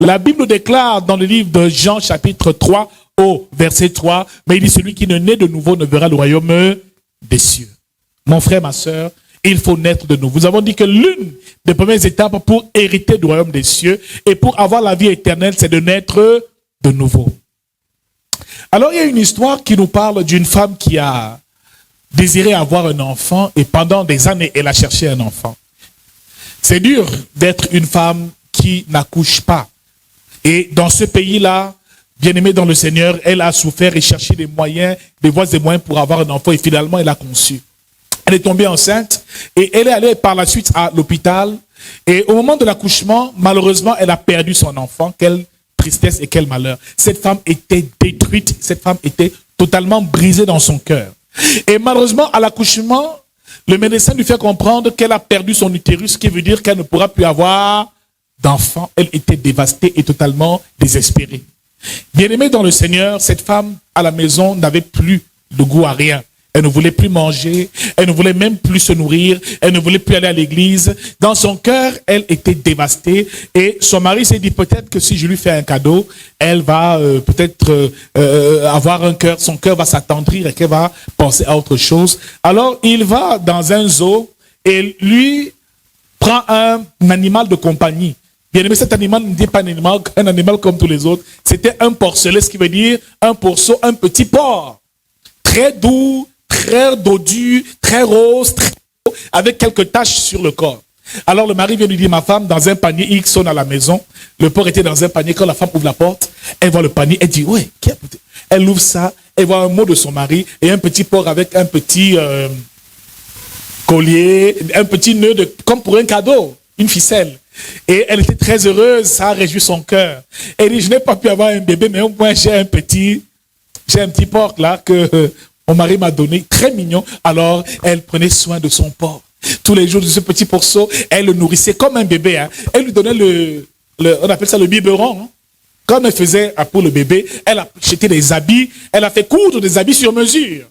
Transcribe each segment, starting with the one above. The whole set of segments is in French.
La Bible déclare dans le livre de Jean chapitre 3 au verset 3, mais il dit celui qui ne naît de nouveau ne verra le royaume des cieux. Mon frère, ma sœur, il faut naître de nouveau. Nous avons dit que l'une des premières étapes pour hériter du royaume des cieux et pour avoir la vie éternelle, c'est de naître de nouveau. Alors, il y a une histoire qui nous parle d'une femme qui a désiré avoir un enfant et pendant des années, elle a cherché un enfant. C'est dur d'être une femme qui n'accouche pas. Et dans ce pays-là, bien-aimée dans le Seigneur, elle a souffert et cherché des moyens, des voies et moyens pour avoir un enfant et finalement, elle a conçu. Elle est tombée enceinte et elle est allée par la suite à l'hôpital. Et au moment de l'accouchement, malheureusement, elle a perdu son enfant. Quelle tristesse et quel malheur. Cette femme était détruite, cette femme était totalement brisée dans son cœur. Et malheureusement, à l'accouchement, le médecin lui fait comprendre qu'elle a perdu son utérus, ce qui veut dire qu'elle ne pourra plus avoir d'enfant. Elle était dévastée et totalement désespérée. Bien-aimée dans le Seigneur, cette femme à la maison n'avait plus de goût à rien. Elle ne voulait plus manger, elle ne voulait même plus se nourrir, elle ne voulait plus aller à l'église. Dans son cœur, elle était dévastée et son mari s'est dit peut-être que si je lui fais un cadeau, elle va peut-être avoir un cœur, son cœur va s'attendrir et qu'elle va penser à autre chose. Alors il va dans un zoo et lui prend un animal de compagnie. Bien aimé, cet animal n'était pas un animal comme tous les autres. C'était un porcelet, ce qui veut dire un porceau, un petit porc. Très doux, très dodu, très rose, très beau, avec quelques taches sur le corps. Alors le mari vient lui dire, ma femme, dans un panier, il sonne à la maison. Le porc était dans un panier. Quand la femme ouvre la porte, elle voit le panier, elle dit, ouais, qui a peut-être. Elle ouvre ça, elle voit un mot de son mari et un petit porc avec un petit collier, un petit nœud comme pour un cadeau, une ficelle. Et elle était très heureuse, ça a réjoui son cœur. Elle dit, je n'ai pas pu avoir un bébé, mais au moins j'ai un petit porc là que mon mari m'a donné, très mignon. Alors, elle prenait soin de son porc. Tous les jours de ce petit porceau, elle le nourrissait comme un bébé. Hein. Elle lui donnait on appelle ça le biberon. Hein. Comme elle faisait pour le bébé, elle a acheté des habits, elle a fait coudre des habits sur mesure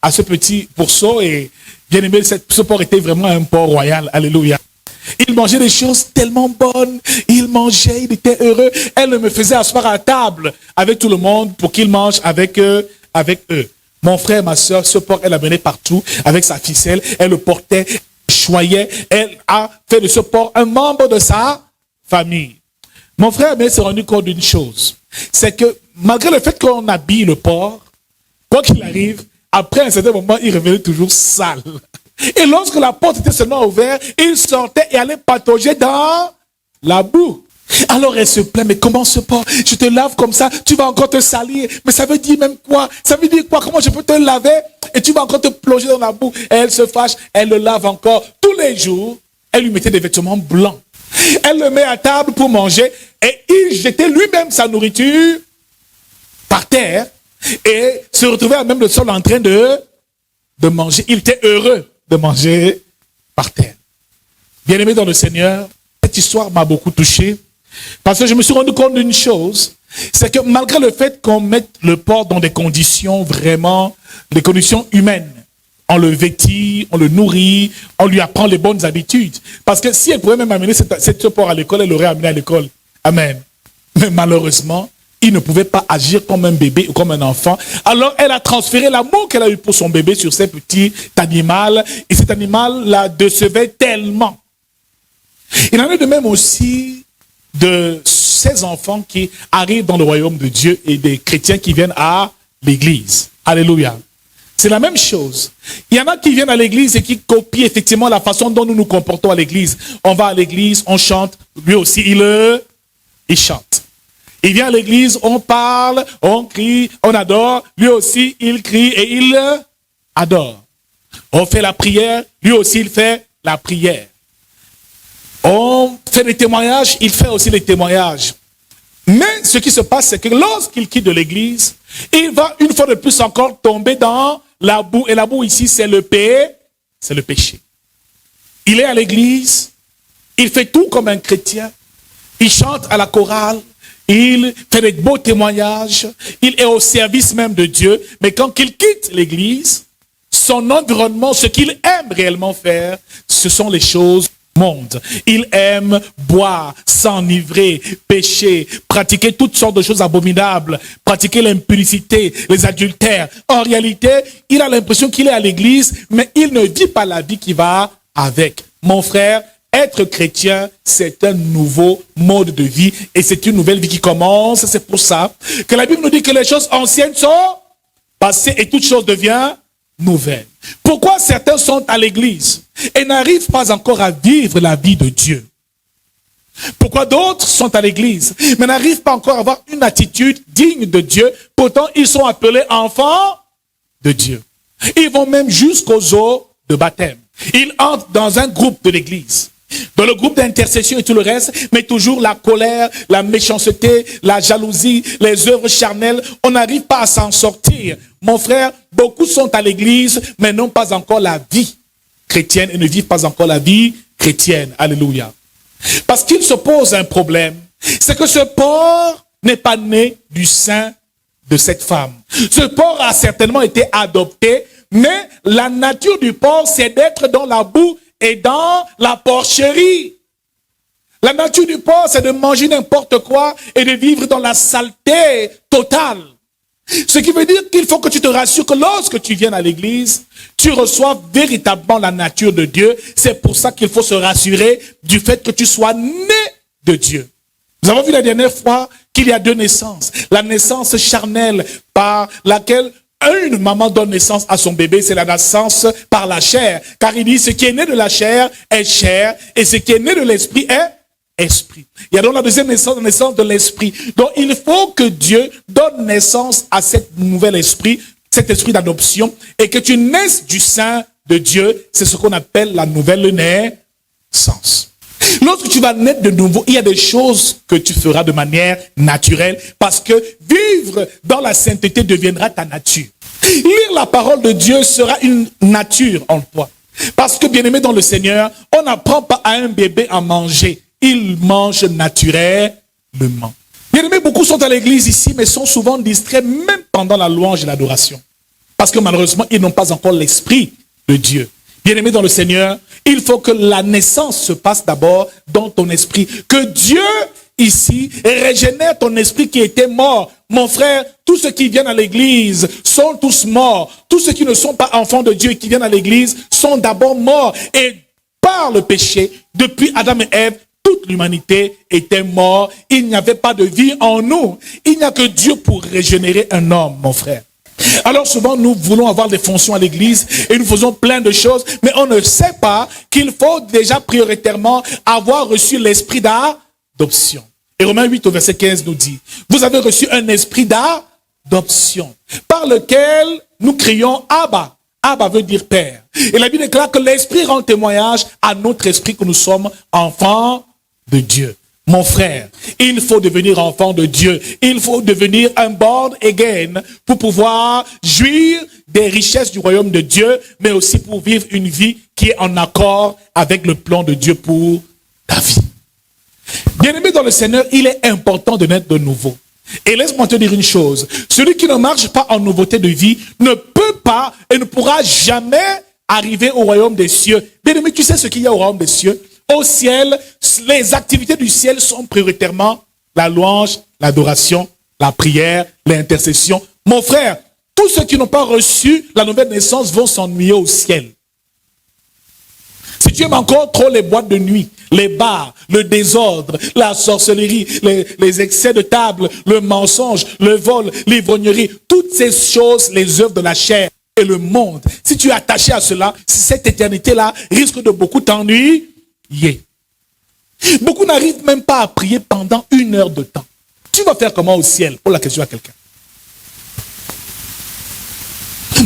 à ce petit porceau. Et bien aimé, ce porc était vraiment un porc royal. Alléluia. Il mangeait des choses tellement bonnes. Il mangeait, il était heureux. Elle me faisait asseoir à table avec tout le monde pour qu'il mange avec eux. Mon frère, ma soeur, ce porc, elle l'a mené partout avec sa ficelle. Elle le portait, elle choyait. Elle a fait de ce porc un membre de sa famille. Mon frère, mais s'est rendu compte d'une chose. C'est que malgré le fait qu'on habille le porc, quoi qu'il arrive, après un certain moment, il revenait toujours sale. Et lorsque la porte était seulement ouverte, il sortait et allait patauger dans la boue. Alors elle se plaint, mais comment ce porc? Je te lave comme ça, tu vas encore te salir. Mais ça veut dire même quoi? Ça veut dire quoi? Comment je peux te laver et tu vas encore te plonger dans la boue? Et elle se fâche, elle le lave encore. Tous les jours, elle lui mettait des vêtements blancs. Elle le met à table pour manger et il jetait lui-même sa nourriture par terre et se retrouvait à même le sol en train de manger. Il était heureux de manger par terre. Bien-aimé dans le Seigneur, cette histoire m'a beaucoup touché parce que je me suis rendu compte d'une chose, c'est que malgré le fait qu'on mette le porc dans des conditions vraiment, des conditions humaines, on le vêtit, on le nourrit, on lui apprend les bonnes habitudes. Parce que si elle pouvait même amener ce porc à l'école, elle l'aurait amené à l'école. Amen. Mais malheureusement, il ne pouvait pas agir comme un bébé ou comme un enfant. Alors, elle a transféré l'amour qu'elle a eu pour son bébé sur ce petit animal. Et cet animal la décevait tellement. Il en est de même aussi de ces enfants qui arrivent dans le royaume de Dieu et des chrétiens qui viennent à l'église. Alléluia. C'est la même chose. Il y en a qui viennent à l'église et qui copient effectivement la façon dont nous nous comportons à l'église. On va à l'église, on chante. Lui aussi, il chante. Il vient à l'église, on parle, on crie, on adore. Lui aussi, il crie et il adore. On fait la prière, lui aussi, il fait la prière. On fait des témoignages, il fait aussi les témoignages. Mais ce qui se passe, c'est que lorsqu'il quitte de l'église, il va une fois de plus encore tomber dans la boue. Et la boue ici, c'est le péché. Il est à l'église, il fait tout comme un chrétien. Il chante à la chorale, il fait des beaux témoignages, il est au service même de Dieu. Mais quand il quitte l'église, son environnement, ce qu'il aime réellement faire, ce sont les choses monde. Ils aiment boire, s'enivrer, pécher, pratiquer toutes sortes de choses abominables, pratiquer l'impudicité, les adultères. En réalité, il a l'impression qu'il est à l'église, mais il ne vit pas la vie qui va avec. Mon frère, être chrétien, c'est un nouveau mode de vie et c'est une nouvelle vie qui commence. C'est pour ça que la Bible nous dit que les choses anciennes sont passées et toute chose devient nouvelle. Pourquoi certains sont à l'église et n'arrivent pas encore à vivre la vie de Dieu? Pourquoi d'autres sont à l'église mais n'arrivent pas encore à avoir une attitude digne de Dieu? Pourtant, ils sont appelés enfants de Dieu. Ils vont même jusqu'aux eaux de baptême. Ils entrent dans un groupe de l'église, dans le groupe d'intercession et tout le reste, mais toujours la colère, la méchanceté, la jalousie, les œuvres charnelles, on n'arrive pas à s'en sortir. Mon frère, beaucoup sont à l'église, mais n'ont pas encore la vie chrétienne et ne vivent pas encore la vie chrétienne. Alléluia. Parce qu'il se pose un problème, c'est que ce porc n'est pas né du sein de cette femme. Ce porc a certainement été adopté, mais la nature du porc, c'est d'être dans la boue et dans la porcherie. La nature du porc, c'est de manger n'importe quoi et de vivre dans la saleté totale. Ce qui veut dire qu'il faut que tu te rassures que lorsque tu viens à l'église, tu reçois véritablement la nature de Dieu. C'est pour ça qu'il faut se rassurer du fait que tu sois né de Dieu. Nous avons vu la dernière fois qu'il y a deux naissances. La naissance charnelle par laquelle une maman donne naissance à son bébé, c'est la naissance par la chair. Car il dit, ce qui est né de la chair est chair, et ce qui est né de l'esprit est esprit. Il y a donc la deuxième naissance, la naissance de l'esprit. Donc il faut que Dieu donne naissance à cet nouvel esprit, cet esprit d'adoption, et que tu naisses du sein de Dieu. C'est ce qu'on appelle la nouvelle naissance. Lorsque tu vas naître de nouveau, il y a des choses que tu feras de manière naturelle parce que vivre dans la sainteté deviendra ta nature. Lire la parole de Dieu sera une nature en toi. Parce que, bien-aimé dans le Seigneur, on n'apprend pas à un bébé à manger. Il mange naturellement. Bien-aimés, beaucoup sont à l'église ici, mais sont souvent distraits même pendant la louange et l'adoration. Parce que malheureusement, ils n'ont pas encore l'esprit de Dieu. Bien-aimé dans le Seigneur, il faut que la naissance se passe d'abord dans ton esprit. Que Dieu, ici, régénère ton esprit qui était mort. Mon frère, tous ceux qui viennent à l'église sont tous morts. Tous ceux qui ne sont pas enfants de Dieu et qui viennent à l'église sont d'abord morts. Et par le péché, depuis Adam et Ève, toute l'humanité était morte. Il n'y avait pas de vie en nous. Il n'y a que Dieu pour régénérer un homme, mon frère. Alors souvent nous voulons avoir des fonctions à l'église et nous faisons plein de choses, mais on ne sait pas qu'il faut déjà prioritairement avoir reçu l'esprit d'adoption. Et Romains 8 au verset 15 nous dit, vous avez reçu un esprit d'adoption par lequel nous crions Abba. Abba veut dire Père. Et la Bible déclare que l'esprit rend témoignage à notre esprit que nous sommes enfants de Dieu. Mon frère, il faut devenir enfant de Dieu. Il faut devenir un born again pour pouvoir jouir des richesses du royaume de Dieu, mais aussi pour vivre une vie qui est en accord avec le plan de Dieu pour ta vie. Bien-aimé dans le Seigneur, il est important de naître de nouveau. Et laisse-moi te dire une chose. Celui qui ne marche pas en nouveauté de vie ne peut pas et ne pourra jamais arriver au royaume des cieux. Bien-aimé, tu sais ce qu'il y a au royaume des cieux? Au ciel, les activités du ciel sont prioritairement la louange, l'adoration, la prière, l'intercession. Mon frère, tous ceux qui n'ont pas reçu la nouvelle naissance vont s'ennuyer au ciel. Si tu aimes encore trop les boîtes de nuit, les bars, le désordre, la sorcellerie, les excès de table, le mensonge, le vol, l'ivrognerie, toutes ces choses, les œuvres de la chair et le monde, si tu es attaché à cela, cette éternité-là risque de beaucoup t'ennuyer. Beaucoup n'arrivent même pas à prier pendant 1 heure de temps. Tu vas faire comment au ciel? Pose la question à quelqu'un.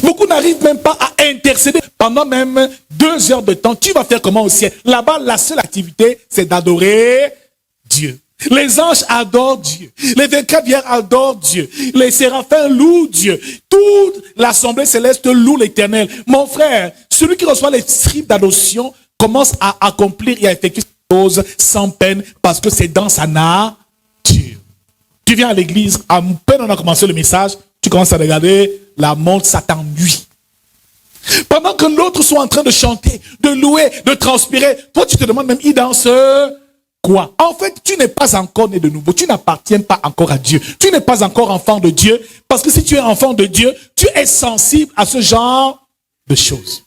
Beaucoup n'arrivent même pas à intercéder pendant même 2 heures de temps. Tu vas faire comment au ciel? Là-bas, la seule activité, c'est d'adorer Dieu. Les anges adorent Dieu. Les 24 vierges adorent Dieu. Les séraphins louent Dieu. Toute l'assemblée céleste loue l'Éternel. Mon frère, celui qui reçoit les scripts d'adoption commence à accomplir et à effectuer ces choses sans peine parce que c'est dans sa nature. Tu viens à l'église, à peine on a commencé le message, tu commences à regarder la montre, ça t'ennuie. Pendant que l'autre soit en train de chanter, de louer, de transpirer, toi tu te demandes même, il danse quoi? En fait, tu n'es pas encore né de nouveau. Tu n'appartiens pas encore à Dieu. Tu n'es pas encore enfant de Dieu. Parce que si tu es enfant de Dieu, tu es sensible à ce genre de choses.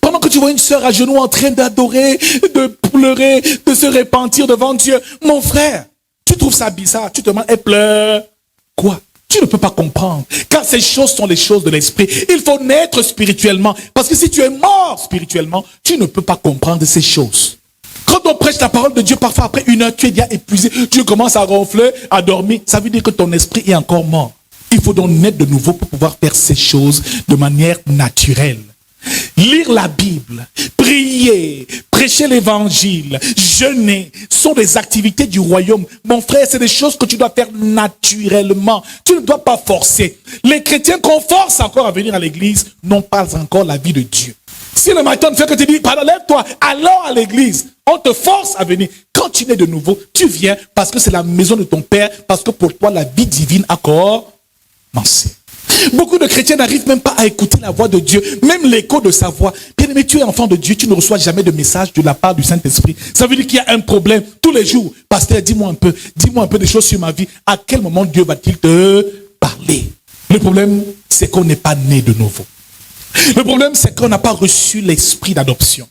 Pendant que tu vois une sœur à genoux en train d'adorer, de pleurer, de se repentir devant Dieu, mon frère, tu trouves ça bizarre. Tu te demandes, elle pleure quoi? Tu ne peux pas comprendre. Car ces choses sont les choses de l'esprit. Il faut naître spirituellement. Parce que si tu es mort spirituellement, tu ne peux pas comprendre ces choses. Quand on prêche la parole de Dieu, parfois après 1 heure, tu es déjà épuisé. Tu commences à ronfler, à dormir. Ça veut dire que ton esprit est encore mort. Il faut donc naître de nouveau pour pouvoir faire ces choses de manière naturelle. Lire la Bible, prier, prêcher l'évangile, jeûner, sont des activités du royaume. Mon frère, c'est des choses que tu dois faire naturellement. Tu ne dois pas forcer. Les chrétiens qu'on force encore à venir à l'église n'ont pas encore la vie de Dieu. Si le matin ne fait que te dire, pardon, lève-toi, alors à l'église, on te force à venir. Quand tu nais de nouveau, tu viens parce que c'est la maison de ton Père, parce que pour toi, la vie divine a commencé. Beaucoup de chrétiens n'arrivent même pas à écouter la voix de Dieu, même l'écho de sa voix. Bien-aimé, tu es enfant de Dieu, tu ne reçois jamais de message de la part du Saint-Esprit. Ça veut dire qu'il y a un problème tous les jours. Pasteur, dis-moi un peu des choses sur ma vie. À quel moment Dieu va-t-il te parler? Le problème, c'est qu'on n'est pas né de nouveau. Le problème, c'est qu'on n'a pas reçu l'esprit d'adoption.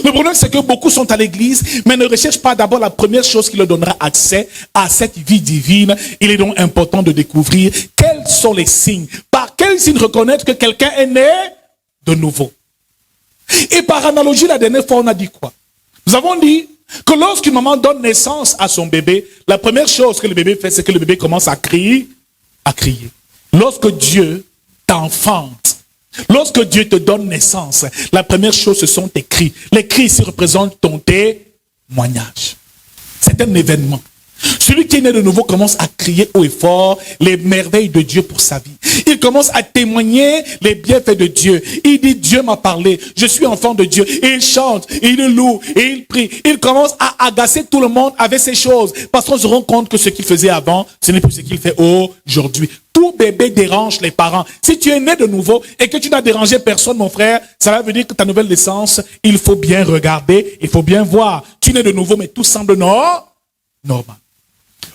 Le problème, c'est que beaucoup sont à l'église, mais ne recherchent pas d'abord la première chose qui leur donnera accès à cette vie divine. Il est donc important de découvrir quels sont les signes. Par quels signes reconnaître que quelqu'un est né de nouveau? Et par analogie, la dernière fois, on a dit quoi? Nous avons dit que lorsqu'une maman donne naissance à son bébé, la première chose que le bébé fait, c'est que le bébé commence à crier. Lorsque Dieu t'enfante, lorsque Dieu te donne naissance, la première chose, ce sont tes cris. Les cris ici représentent ton témoignage. C'est un événement. Celui qui est né de nouveau commence à crier haut et fort les merveilles de Dieu pour sa vie. Il commence à témoigner les bienfaits de Dieu. Il dit, Dieu m'a parlé, je suis enfant de Dieu. Et il chante, et il loue, et il prie. Il commence à agacer tout le monde avec ces choses. Parce qu'on se rend compte que ce qu'il faisait avant, ce n'est plus ce qu'il fait aujourd'hui. Tout bébé dérange les parents. Si tu es né de nouveau et que tu n'as dérangé personne, mon frère, ça veut dire que ta nouvelle naissance, il faut bien regarder, il faut bien voir. Tu es né de nouveau, mais tout semble normal.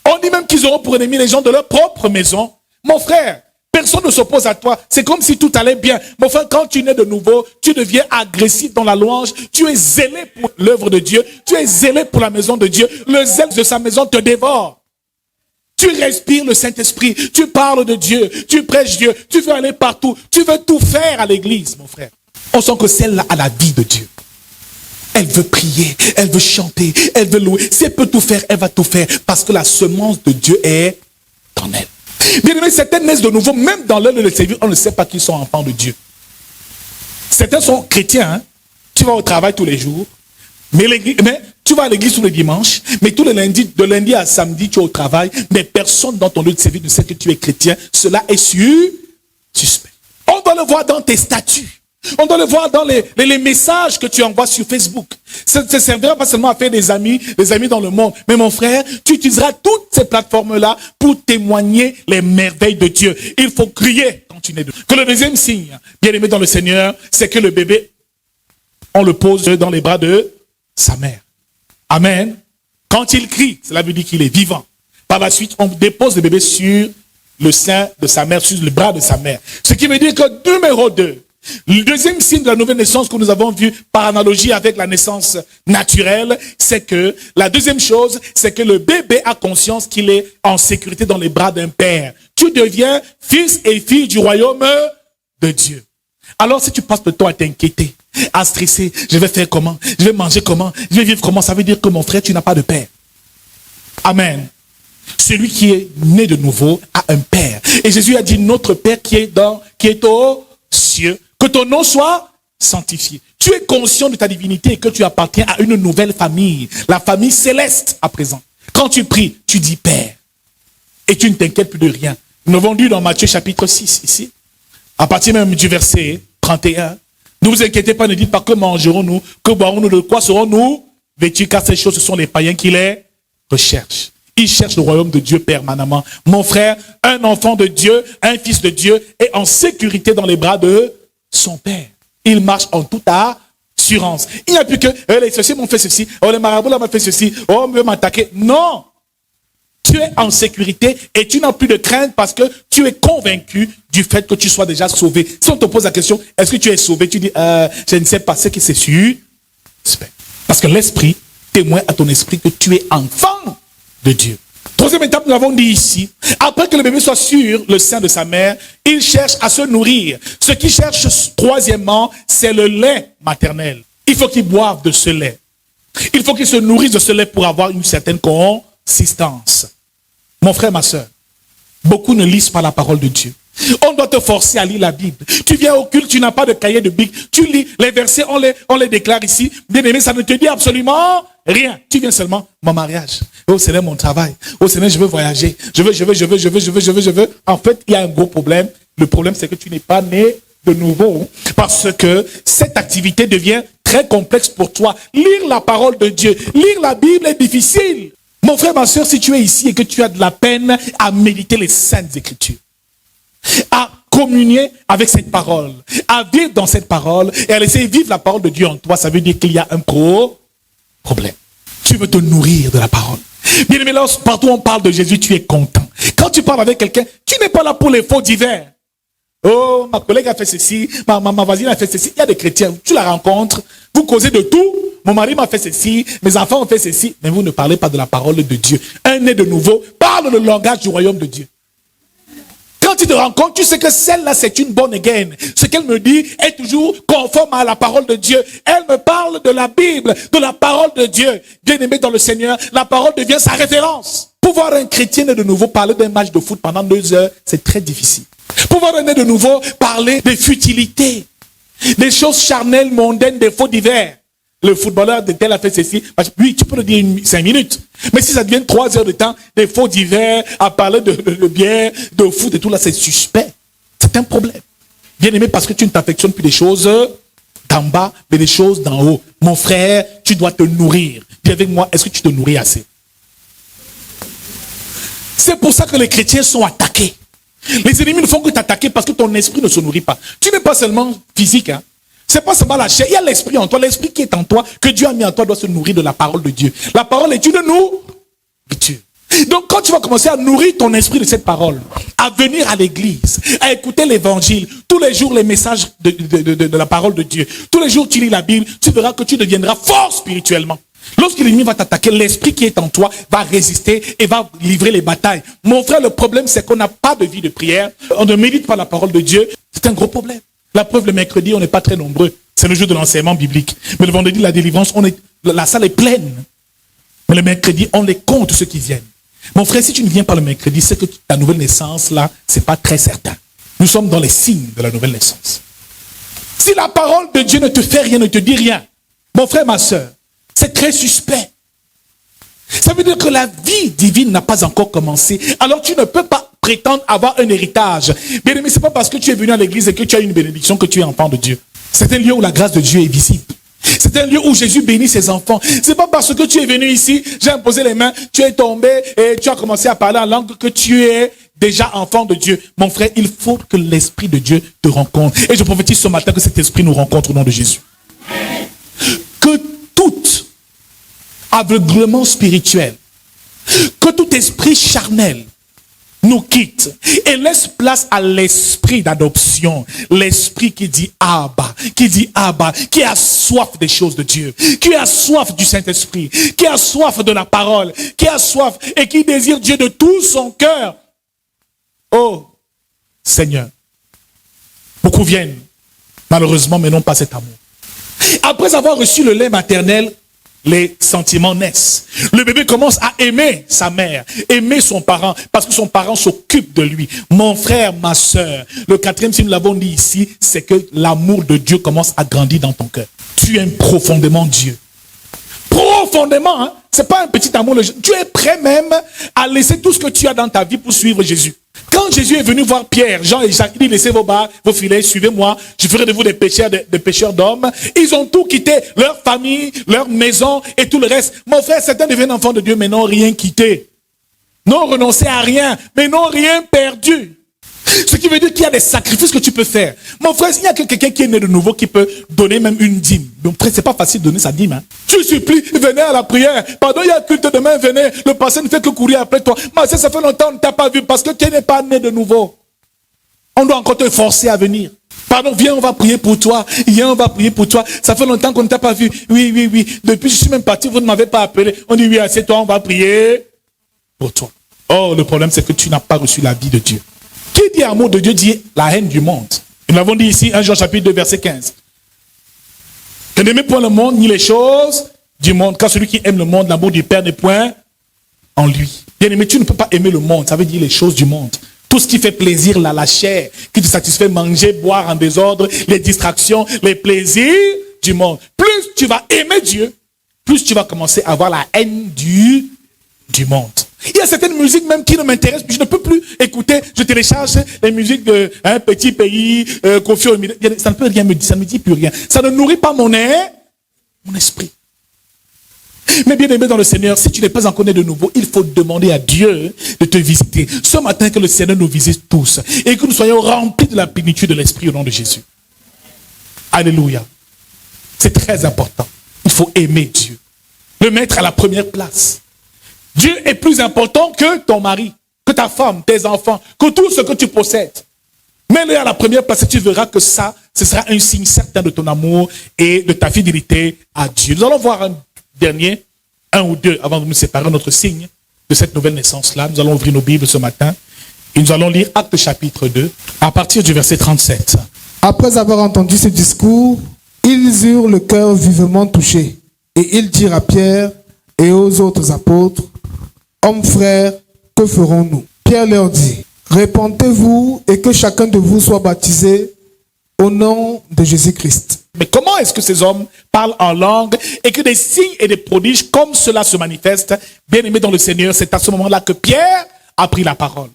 On dit même qu'ils auront pour ennemis les gens de leur propre maison. Mon frère, personne ne s'oppose à toi. C'est comme si tout allait bien. Mon frère, quand tu nais de nouveau, tu deviens agressif dans la louange. Tu es zélé pour l'œuvre de Dieu. Tu es zélé pour la maison de Dieu. Le zèle de sa maison te dévore. Tu respires le Saint-Esprit. Tu parles de Dieu. Tu prêches Dieu. Tu veux aller partout. Tu veux tout faire à l'église, mon frère. On sent que celle-là a la vie de Dieu. Elle veut prier, elle veut chanter, elle veut louer. Si elle peut tout faire, elle va tout faire. Parce que la semence de Dieu est en elle. Bien aimé, certaines naissent de nouveau, même dans l'heure de le servir, on ne sait pas qu'ils sont enfants de Dieu. Certains sont chrétiens, hein? Tu vas au travail tous les jours, mais tu vas à l'église tous les dimanches, mais tous les lundis, de lundi à samedi, tu es au travail, mais personne dans ton lieu de service ne sait que tu es chrétien. Cela est suspect. On doit le voir dans tes statuts. On doit le voir dans les messages que tu envoies sur Facebook. Ça ne servira pas seulement à faire des amis dans le monde. Mais mon frère, tu utiliseras toutes ces plateformes-là pour témoigner les merveilles de Dieu. Il faut crier quand tu nais de. Que le deuxième signe, bien aimé dans le Seigneur, c'est que le bébé, on le pose dans les bras de sa mère. Amen. Quand il crie, cela veut dire qu'il est vivant. Par la suite, on dépose le bébé sur le sein de sa mère, sur le bras de sa mère. Ce qui veut dire que numéro 2, le deuxième signe de la nouvelle naissance que nous avons vu par analogie avec la naissance naturelle, c'est que la deuxième chose, c'est que le bébé a conscience qu'il est en sécurité dans les bras d'un père. Tu deviens fils et fille du royaume de Dieu. Alors si tu passes le temps à t'inquiéter, à stresser, je vais faire comment? Je vais manger comment? Je vais vivre comment? Ça veut dire que mon frère, tu n'as pas de père. Amen. Celui qui est né de nouveau a un père. Et Jésus a dit, notre père qui est aux cieux, que ton nom soit sanctifié. Tu es conscient de ta divinité et que tu appartiens à une nouvelle famille, la famille céleste à présent. Quand tu pries, tu dis Père. Et tu ne t'inquiètes plus de rien. Nous avons lu dans Matthieu chapitre 6 ici, à partir même du verset 31. Ne vous inquiétez pas, ne dites pas que mangerons-nous, que boirons-nous, de quoi serons-nous vêtus, car ces choses, ce sont les païens qui les recherchent. Ils cherchent le royaume de Dieu permanemment. Mon frère, un enfant de Dieu, un fils de Dieu est en sécurité dans les bras de son père. il marche en toute assurance. Il n'y a plus que, les sorciers m'ont fait ceci, les marabouts m'ont fait ceci, on veut m'attaquer. Non! Tu es en sécurité et tu n'as plus de crainte parce que tu es convaincu du fait que tu sois déjà sauvé. Si on te pose la question, est-ce que tu es sauvé? Tu dis, je ne sais pas, ce qui c'est sûr. Parce que l'esprit témoigne à ton esprit que tu es enfant de Dieu. Troisième étape, nous l'avons dit ici. Après que le bébé soit sur le sein de sa mère, il cherche à se nourrir. Ce qu'il cherche, troisièmement, c'est le lait maternel. Il faut qu'il boive de ce lait. Il faut qu'il se nourrisse de ce lait pour avoir une certaine consistance. Mon frère, ma soeur, beaucoup ne lisent pas la parole de Dieu. On doit te forcer à lire la Bible. Tu viens au culte, tu n'as pas de cahier de Bible. Tu lis les versets, on les déclare ici. Bien aimé, ça ne te dit absolument rien. Tu viens seulement, mon mariage. Oh Seigneur, mon travail. Oh Seigneur, je veux voyager. Je veux. En fait, il y a un gros problème. Le problème, c'est que tu n'es pas né de nouveau. Parce que cette activité devient très complexe pour toi. Lire la parole de Dieu, lire la Bible est difficile. Mon frère, ma soeur, si tu es ici et que tu as de la peine à méditer les saintes écritures, à communier avec cette parole, à vivre dans cette parole et à laisser vivre la parole de Dieu en toi, ça veut dire qu'il y a un problème. Tu veux te nourrir de la parole. Bien aimé, partout où on parle de Jésus, tu es content. Quand tu parles avec quelqu'un, tu n'es pas là pour les faux divers. Oh, ma collègue a fait ceci, ma voisine a fait ceci. Il y a des chrétiens, tu la rencontres, vous causez de tout. Mon mari m'a fait ceci, mes enfants ont fait ceci, mais vous ne parlez pas de la parole de Dieu. Un né de nouveau parle le langage du royaume de Dieu. Quand tu te rends compte, tu sais que celle-là, c'est une bonne again. Ce qu'elle me dit est toujours conforme à la parole de Dieu. Elle me parle de la Bible, de la parole de Dieu. Bien aimé dans le Seigneur, la parole devient sa référence. Pour voir un chrétien né de nouveau parler d'un match de foot pendant 2 heures, c'est très difficile. Pour voir un né de nouveau parler des futilités, des choses charnelles, mondaines, des faux divers. Le footballeur de tel a fait ceci. Oui, tu peux le dire 5 minutes. Mais si ça devient 3 heures de temps, des faux divers, à parler de bière, de foot et tout là, c'est suspect. C'est un problème. Bien aimé, parce que tu ne t'affectionnes plus des choses d'en bas, mais des choses d'en haut. Mon frère, tu dois te nourrir. Dis avec moi, est-ce que tu te nourris assez? C'est pour ça que les chrétiens sont attaqués. Les ennemis ne font que t'attaquer parce que ton esprit ne se nourrit pas. Tu n'es pas seulement physique, hein. C'est pas seulement la chair, il y a l'esprit en toi. L'esprit qui est en toi, que Dieu a mis en toi, doit se nourrir de la parole de Dieu. La parole est une nourriture. Donc quand tu vas commencer à nourrir ton esprit de cette parole, à venir à l'église, à écouter l'évangile, tous les jours les messages de la parole de Dieu, tous les jours tu lis la Bible, tu verras que tu deviendras fort spirituellement. Lorsque l'ennemi va t'attaquer, l'esprit qui est en toi va résister et va livrer les batailles. Mon frère, le problème c'est qu'on n'a pas de vie de prière, on ne médite pas la parole de Dieu, c'est un gros problème. La preuve, le mercredi, on n'est pas très nombreux. C'est le jour de l'enseignement biblique. Mais le vendredi, la délivrance, la salle est pleine. Mais le mercredi, on les compte ceux qui viennent. Mon frère, si tu ne viens pas le mercredi, c'est que ta nouvelle naissance, là, c'est pas très certain. Nous sommes dans les signes de la nouvelle naissance. Si la parole de Dieu ne te fait rien, ne te dit rien, mon frère, ma soeur, c'est très suspect. Ça veut dire que la vie divine n'a pas encore commencé. Alors tu ne peux pas prétendre avoir un héritage. Bien aimé, c'est pas parce que tu es venu à l'église et que tu as une bénédiction que tu es enfant de Dieu. C'est un lieu où la grâce de Dieu est visible. C'est un lieu où Jésus bénit ses enfants. C'est pas parce que tu es venu ici, j'ai imposé les mains, tu es tombé et tu as commencé à parler en langue que tu es déjà enfant de Dieu. Mon frère, il faut que l'Esprit de Dieu te rencontre. Et je prophétise ce matin que cet Esprit nous rencontre au nom de Jésus. Que tout aveuglement spirituel, que tout esprit charnel nous quitte et laisse place à l'esprit d'adoption, l'esprit qui dit Abba, qui a soif des choses de Dieu, qui a soif du Saint-Esprit, qui a soif de la parole, qui a soif et qui désire Dieu de tout son cœur. Oh Seigneur, beaucoup viennent malheureusement mais n'ont pas cet amour. Après avoir reçu le lait maternel, les sentiments naissent. Le bébé commence à aimer sa mère, aimer son parent, parce que son parent s'occupe de lui. Mon frère, ma soeur, le 4e, si nous l'avons dit ici, c'est que l'amour de Dieu commence à grandir dans ton cœur. Tu aimes profondément Dieu. Profondément, hein? C'est pas un petit amour. Tu es prêt même à laisser tout ce que tu as dans ta vie pour suivre Jésus. Quand Jésus est venu voir Pierre, Jean et Jacques, il dit laissez vos barres, vos filets, suivez-moi, je ferai de vous des pêcheurs d'hommes. Ils ont tout quitté, leur famille, leur maison et tout le reste. Mon frère, certains deviennent enfants de Dieu mais n'ont rien quitté. N'ont renoncé à rien, mais n'ont rien perdu. Ce qui veut dire qu'il y a des sacrifices que tu peux faire. Mon frère, s'il y a que quelqu'un qui est né de nouveau qui peut donner même une dîme. Donc, frère, c'est pas facile de donner sa dîme. Hein. Tu supplies, venez à la prière. Pardon, il y a culte demain, venez. Le pasteur ne fait que courir après toi. Mais ça fait longtemps qu'on ne t'a pas vu parce que tu n'es pas né de nouveau. On doit encore te forcer à venir. Pardon, viens, on va prier pour toi. Viens, on va prier pour toi. Ça fait longtemps qu'on ne t'a pas vu. Oui, oui, oui. Depuis, je suis même parti, vous ne m'avez pas appelé. On dit, oui, c'est toi, on va prier pour toi. Oh, le problème, c'est que tu n'as pas reçu la vie de Dieu. Qui dit amour de Dieu dit la haine du monde. Nous l'avons dit ici, 1 Jean chapitre 2, verset 15. Que n'aimez point le monde, ni les choses du monde. Car celui qui aime le monde, l'amour du Père n'est point en lui. Bien aimé, tu ne peux pas aimer le monde. Ça veut dire les choses du monde. Tout ce qui fait plaisir, la chair, qui te satisfait, manger, boire en désordre, les distractions, les plaisirs du monde. Plus tu vas aimer Dieu, plus tu vas commencer à avoir la haine du monde. Il y a certaines musiques même qui ne m'intéressent plus. Je ne peux plus écouter. Je télécharge les musiques de un petit pays, Koffi Olomide. Ça ne peut rien me dire. Ça ne me dit plus rien. Ça ne nourrit pas mon esprit. Mais bien aimé dans le Seigneur, si tu n'es pas encore né de nouveau, il faut demander à Dieu de te visiter. Ce matin, que le Seigneur nous visite tous et que nous soyons remplis de la plénitude de l'Esprit au nom de Jésus. Alléluia. C'est très important. Il faut aimer Dieu. Le mettre à la première place. Dieu est plus important que ton mari, que ta femme, tes enfants, que tout ce que tu possèdes. Mets-le à la première place et tu verras que ça, ce sera un signe certain de ton amour et de ta fidélité à Dieu. Nous allons voir un ou deux, avant de nous séparer, notre signe de cette nouvelle naissance-là. Nous allons ouvrir nos Bibles ce matin et nous allons lire Actes chapitre 2, à partir du verset 37. Après avoir entendu ce discours, ils eurent le cœur vivement touché et ils dirent à Pierre et aux autres apôtres, hommes frères, que ferons-nous? Pierre leur dit, répentez-vous et que chacun de vous soit baptisé au nom de Jésus-Christ. Mais comment est-ce que ces hommes parlent en langue et que des signes et des prodiges comme cela se manifestent? Bien aimé dans le Seigneur, c'est à ce moment-là que Pierre a pris la parole.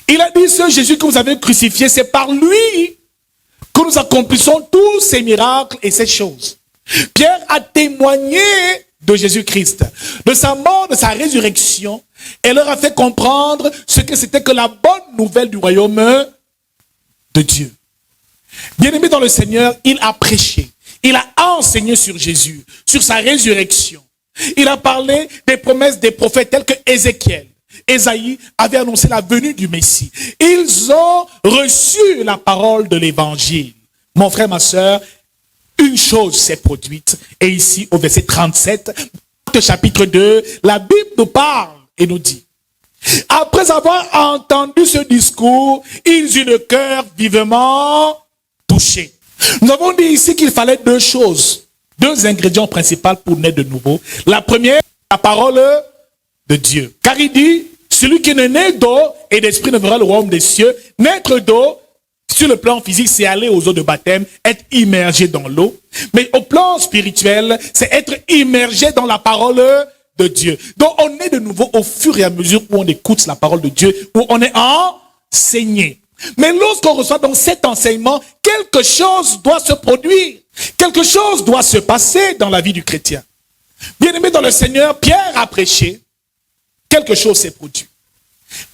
Il a dit, ce Jésus que vous avez crucifié, c'est par lui que nous accomplissons tous ces miracles et ces choses. Pierre a témoigné de Jésus-Christ, de sa mort, de sa résurrection, et leur a fait comprendre ce que c'était que la bonne nouvelle du royaume de Dieu. Bien-aimé dans le Seigneur, il a prêché, il a enseigné sur Jésus, sur sa résurrection. Il a parlé des promesses des prophètes tels que Ézéchiel. Ésaïe avait annoncé la venue du Messie. Ils ont reçu la parole de l'évangile. Mon frère, ma sœur, une chose s'est produite. Et ici, au verset 37, chapitre 2, la Bible nous parle et nous dit, après avoir entendu ce discours, ils eurent le cœur vivement touché. Nous avons dit ici qu'il fallait deux choses, deux ingrédients principaux pour naître de nouveau. La première, la parole de Dieu. Car il dit, celui qui est né d'eau et d'esprit ne verra le royaume des cieux. Naître d'eau, sur le plan physique, c'est aller aux eaux de baptême, être immergé dans l'eau. Mais au plan spirituel, c'est être immergé dans la parole de Dieu. Donc on est de nouveau au fur et à mesure où on écoute la parole de Dieu, où on est enseigné. Mais lorsqu'on reçoit dans cet enseignement, quelque chose doit se produire. Quelque chose doit se passer dans la vie du chrétien. Bien-aimé dans le Seigneur, Pierre a prêché. Quelque chose s'est produit.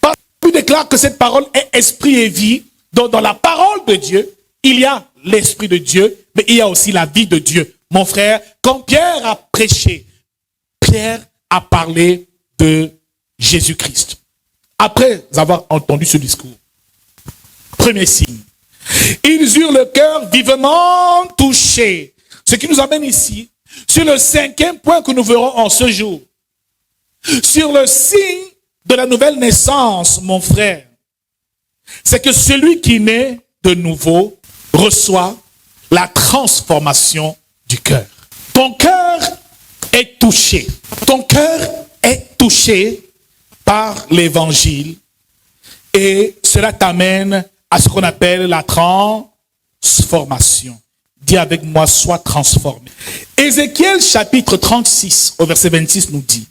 Parce qu'il déclare que cette parole est esprit et vie. Donc dans la parole de Dieu, il y a l'esprit de Dieu, mais il y a aussi la vie de Dieu. Mon frère, quand Pierre a prêché, Pierre a parlé de Jésus-Christ. Après avoir entendu ce discours, premier signe, ils eurent le cœur vivement touché. Ce qui nous amène ici, sur le cinquième point que nous verrons en ce jour. Sur le signe de la nouvelle naissance, mon frère, c'est que celui qui naît de nouveau reçoit la transformation du cœur. Ton cœur est touché. Ton cœur est touché par l'évangile et cela t'amène à ce qu'on appelle la transformation. Dis avec moi, sois transformé. Ézéchiel chapitre 36 au verset 26 nous dit,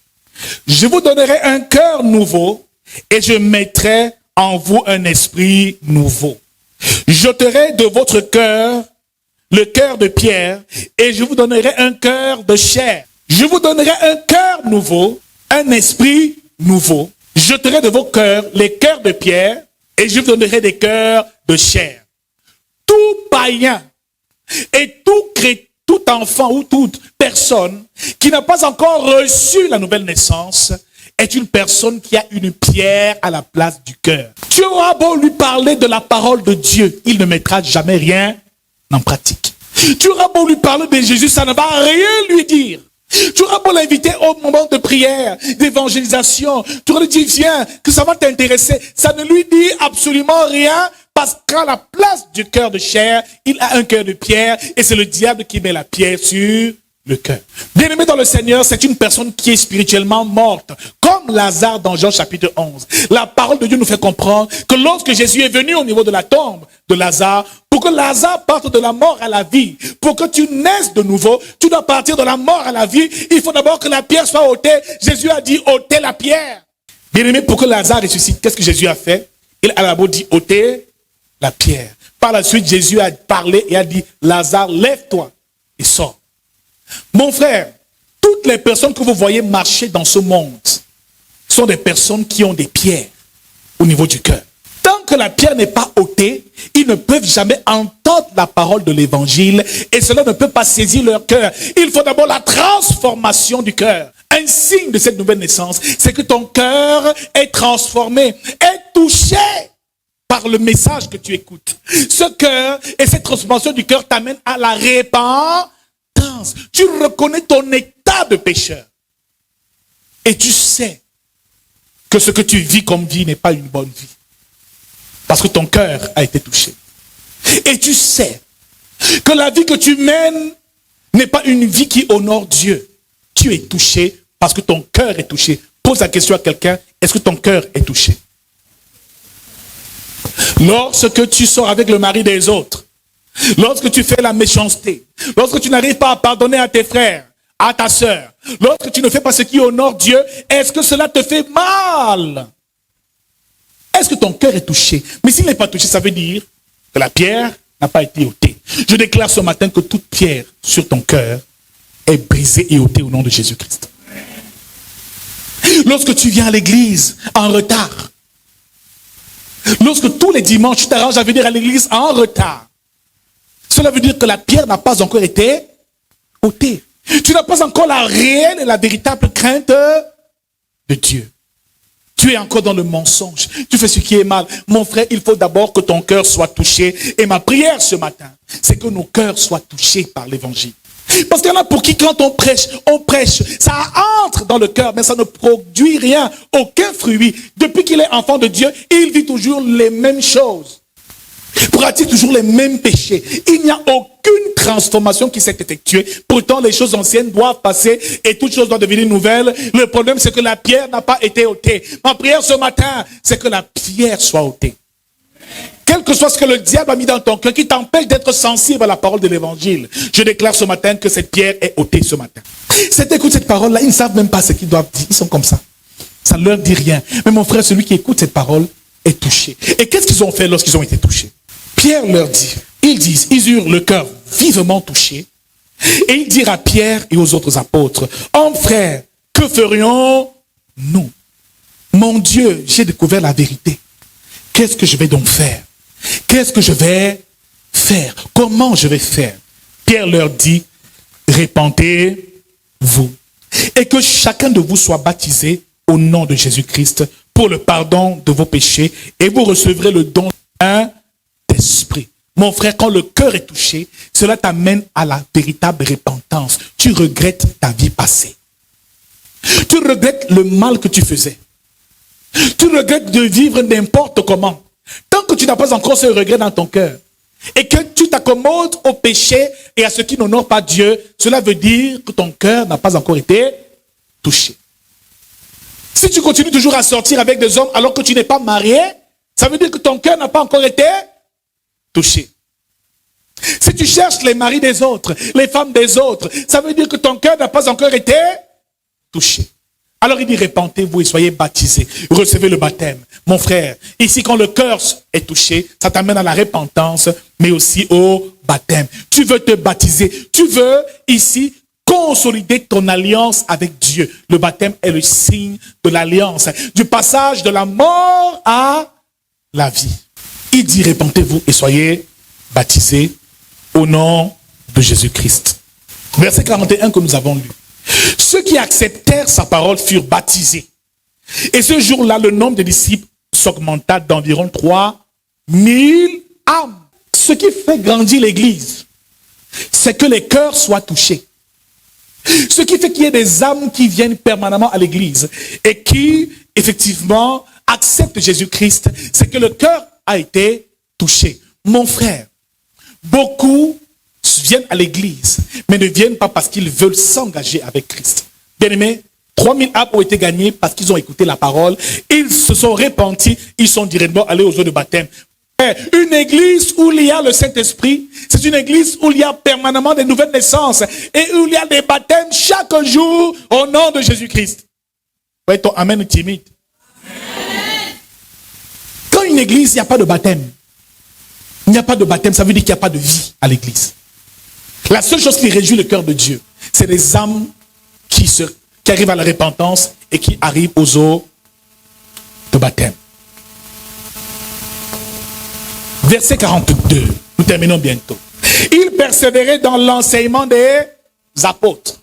je vous donnerai un cœur nouveau et je mettrai en vous un esprit nouveau. J'ôterai de votre cœur le cœur de pierre et je vous donnerai un cœur de chair. Je vous donnerai un cœur nouveau, un esprit nouveau. J'ôterai de vos cœurs les cœurs de pierre et je vous donnerai des cœurs de chair. Tout païen et tout enfant ou toute personne qui n'a pas encore reçu la nouvelle naissance est une personne qui a une pierre à la place du cœur. Tu auras beau lui parler de la parole de Dieu, il ne mettra jamais rien en pratique. Tu auras beau lui parler de Jésus, ça ne va rien lui dire. Tu auras beau l'inviter au moment de prière, d'évangélisation, tu auras lui dire viens, que ça va t'intéresser. Ça ne lui dit absolument rien parce qu'à la place du cœur de chair, il a un cœur de pierre et c'est le diable qui met la pierre sur le cœur. Bien-aimé dans le Seigneur, c'est une personne qui est spirituellement morte, comme Lazare dans Jean chapitre 11. La parole de Dieu nous fait comprendre que lorsque Jésus est venu au niveau de la tombe de Lazare, pour que Lazare parte de la mort à la vie, pour que tu naisses de nouveau, tu dois partir de la mort à la vie. Il faut d'abord que la pierre soit ôtée. Jésus a dit ôtez la pierre. Bien-aimé, pour que Lazare ressuscite, qu'est-ce que Jésus a fait? Il a d'abord dit ôtez la pierre. Par la suite, Jésus a parlé et a dit Lazare, lève-toi et sors. Mon frère, toutes les personnes que vous voyez marcher dans ce monde sont des personnes qui ont des pierres au niveau du cœur. Tant que la pierre n'est pas ôtée, ils ne peuvent jamais entendre la parole de l'évangile et cela ne peut pas saisir leur cœur. Il faut d'abord la transformation du cœur. Un signe de cette nouvelle naissance, c'est que ton cœur est transformé, est touché par le message que tu écoutes. Ce cœur et cette transformation du cœur t'amènent à la repentance. Tu reconnais ton état de pécheur. Et tu sais que ce que tu vis comme vie n'est pas une bonne vie. Parce que ton cœur a été touché. Et tu sais que la vie que tu mènes n'est pas une vie qui honore Dieu. Tu es touché parce que ton cœur est touché. Pose la question à quelqu'un, est-ce que ton cœur est touché? Lorsque tu sors avec le mari des autres, lorsque tu fais la méchanceté, lorsque tu n'arrives pas à pardonner à tes frères, à ta sœur, lorsque tu ne fais pas ce qui honore Dieu, est-ce que cela te fait mal? Est-ce que ton cœur est touché? Mais s'il n'est pas touché, ça veut dire que la pierre n'a pas été ôtée. Je déclare ce matin que toute pierre sur ton cœur est brisée et ôtée au nom de Jésus-Christ. Lorsque tu viens à l'église en retard, lorsque tous les dimanches tu t'arranges à venir à l'église en retard, cela veut dire que la pierre n'a pas encore été ôtée. Tu n'as pas encore la réelle et la véritable crainte de Dieu. Tu es encore dans le mensonge. Tu fais ce qui est mal. Mon frère, il faut d'abord que ton cœur soit touché. Et ma prière ce matin, c'est que nos cœurs soient touchés par l'évangile. Parce qu'il y en a pour qui quand on prêche, ça entre dans le cœur, mais ça ne produit rien, aucun fruit. Depuis qu'il est enfant de Dieu, il vit toujours les mêmes choses. Pratique toujours les mêmes péchés. Il n'y a aucune transformation qui s'est effectuée. Pourtant, les choses anciennes doivent passer et toutes choses doivent devenir nouvelles. Le problème, c'est que la pierre n'a pas été ôtée. Ma prière ce matin, c'est que la pierre soit ôtée. Quel que soit ce que le diable a mis dans ton cœur, qui t'empêche d'être sensible à la parole de l'évangile, je déclare ce matin que cette pierre est ôtée ce matin. Ceux qui écoutent cette parole-là, ils ne savent même pas ce qu'ils doivent dire. Ils sont comme ça. Ça ne leur dit rien. Mais mon frère, celui qui écoute cette parole est touché. Et qu'est-ce qu'ils ont fait lorsqu'ils ont été touchés? Pierre leur dit, ils eurent le cœur vivement touché, et ils dirent à Pierre et aux autres apôtres, hommes frères, que ferions-nous? Mon Dieu, j'ai découvert la vérité. Qu'est-ce que je vais donc faire? Qu'est-ce que je vais faire? Comment je vais faire? Pierre leur dit, répentez-vous, et que chacun de vous soit baptisé au nom de Jésus-Christ pour le pardon de vos péchés, et vous recevrez le don d'un esprit. Mon frère, quand le cœur est touché, cela t'amène à la véritable repentance. Tu regrettes ta vie passée. Tu regrettes le mal que tu faisais. Tu regrettes de vivre n'importe comment. Tant que tu n'as pas encore ce regret dans ton cœur et que tu t'accommodes au péché et à ce qui n'honore pas Dieu, cela veut dire que ton cœur n'a pas encore été touché. Si tu continues toujours à sortir avec des hommes alors que tu n'es pas marié, ça veut dire que ton cœur n'a pas encore été touché. Si tu cherches les maris des autres, les femmes des autres, ça veut dire que ton cœur n'a pas encore été touché. Alors il dit, répentez-vous et soyez baptisés. Recevez le baptême. Mon frère, ici quand le cœur est touché, ça t'amène à la repentance, mais aussi au baptême. Tu veux te baptiser. Tu veux ici consolider ton alliance avec Dieu. Le baptême est le signe de l'alliance. Du passage de la mort à la vie. Il dit, répentez-vous et soyez baptisés au nom de Jésus-Christ. Verset 41 que nous avons lu. Ceux qui acceptèrent sa parole furent baptisés. Et ce jour-là, le nombre des disciples s'augmenta d'environ 3000 âmes. Ce qui fait grandir l'Église, c'est que les cœurs soient touchés. Ce qui fait qu'il y ait des âmes qui viennent permanemment à l'Église et qui, effectivement, acceptent Jésus-Christ, c'est que le cœur a été touché. Mon frère, beaucoup viennent à l'Église, mais ne viennent pas parce qu'ils veulent s'engager avec Christ. Bien-aimés, 3000 âmes ont été gagnées parce qu'ils ont écouté la parole, ils se sont repentis, ils sont directement allés aux eaux de baptême. Une église où il y a le Saint-Esprit, c'est une église où il y a permanemment des nouvelles naissances et où il y a des baptêmes chaque jour au nom de Jésus-Christ. Ouais, ton amen timide. Quand une église, il n'y a pas de baptême, il n'y a pas de baptême, ça veut dire qu'il n'y a pas de vie à l'église. La seule chose qui réjouit le cœur de Dieu, c'est les âmes qui arrivent à la repentance et qui arrivent aux eaux de baptême. Verset 42, nous terminons bientôt. Il persévérait dans l'enseignement des apôtres.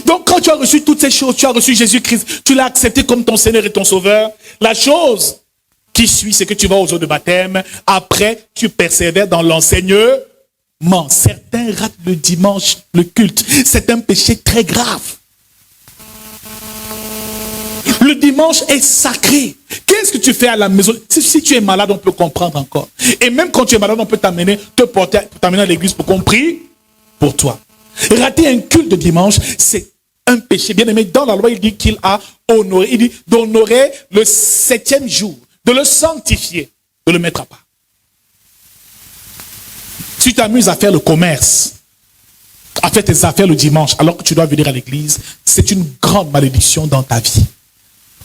Donc quand tu as reçu toutes ces choses, tu as reçu Jésus-Christ, tu l'as accepté comme ton Seigneur et ton Sauveur, la chose qui suit, c'est que tu vas aux eaux de baptême. Après, tu persévères dans l'enseignement. Certains ratent le dimanche, le culte. C'est un péché très grave. Le dimanche est sacré. Qu'est-ce que tu fais à la maison? Si tu es malade, on peut comprendre encore. Et même quand tu es malade, on peut t'amener à l'église pour qu'on prie pour toi. Rater un culte de dimanche, c'est un péché. Bien aimé, dans la loi, il dit qu'il a honoré. Il dit d'honorer le 7e jour, de le sanctifier, de le mettre à part. Si tu t'amuses à faire le commerce, à faire tes affaires le dimanche, alors que tu dois venir à l'église, c'est une grande malédiction dans ta vie.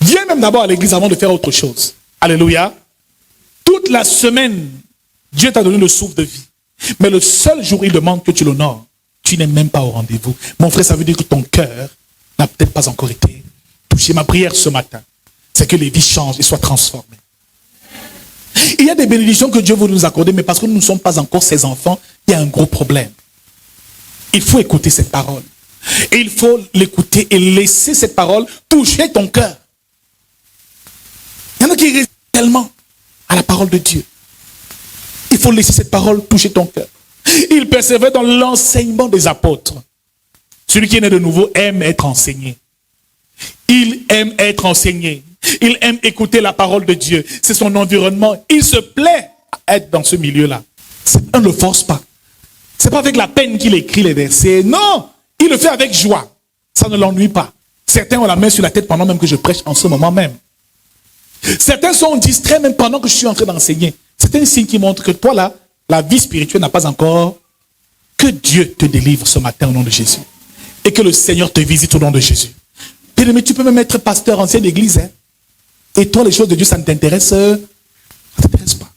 Viens même d'abord à l'église avant de faire autre chose. Alléluia. Toute la semaine, Dieu t'a donné le souffle de vie. Mais le seul jour, il demande que tu l'honores. Tu n'es même pas au rendez-vous. Mon frère, ça veut dire que ton cœur n'a peut-être pas encore été touché. Ma prière ce matin, c'est que les vies changent et soient transformées. Il y a des bénédictions que Dieu veut nous accorder, mais parce que nous ne sommes pas encore ses enfants, il y a un gros problème. Il faut écouter cette parole. Et il faut l'écouter et laisser cette parole toucher ton cœur. Il y en a qui résistent tellement à la parole de Dieu. Il faut laisser cette parole toucher ton cœur. Il persévère dans l'enseignement des apôtres. Celui qui est né de nouveau aime être enseigné. Il aime être enseigné. Il aime écouter la parole de Dieu. C'est son environnement. Il se plaît à être dans ce milieu-là. On ne le force pas. C'est pas avec la peine qu'il écrit les versets. Non, il le fait avec joie. Ça ne l'ennuie pas. Certains ont la main sur la tête pendant même que je prêche en ce moment même. Certains sont distraits même pendant que je suis en train d'enseigner. C'est un signe qui montre que toi là, la vie spirituelle n'a pas encore. Que Dieu te délivre ce matin au nom de Jésus. Et que le Seigneur te visite au nom de Jésus. Mais tu peux même être pasteur ancien d'église. Hein? Et toi, les choses de Dieu, ça ne t'intéresse pas.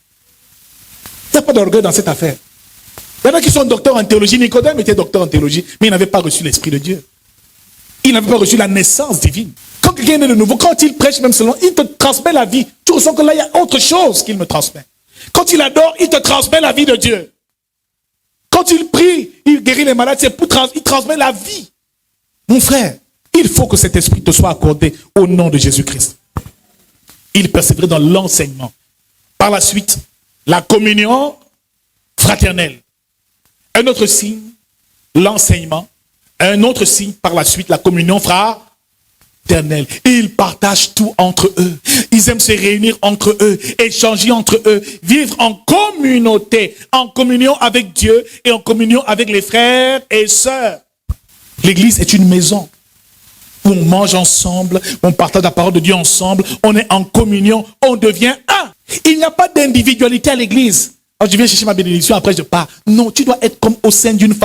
Il n'y a pas d'orgueil dans cette affaire. Il y en a qui sont docteurs en théologie. Nicodème était docteur en théologie, mais il n'avait pas reçu l'Esprit de Dieu. Il n'avait pas reçu la naissance divine. Quand quelqu'un est né de nouveau, quand il prêche même selon, il te transmet la vie. Tu ressens que là, il y a autre chose qu'il me transmet. Quand il adore, il te transmet la vie de Dieu. Quand il prie, il guérit les malades, il transmet la vie. Mon frère, il faut que cet esprit te soit accordé au nom de Jésus-Christ. Il persévérait dans l'enseignement. Par la suite, la communion fraternelle. Un autre signe, l'enseignement. Un autre signe, par la suite, la communion fraternelle. Ils partagent tout entre eux. Ils aiment se réunir entre eux, échanger entre eux, vivre en communauté, en communion avec Dieu et en communion avec les frères et sœurs. L'église est une maison où on mange ensemble, on partage la parole de Dieu ensemble, on est en communion, on devient un. Il n'y a pas d'individualité à l'église. Alors je viens chercher ma bénédiction, après je pars. Non, tu dois être comme au sein d'une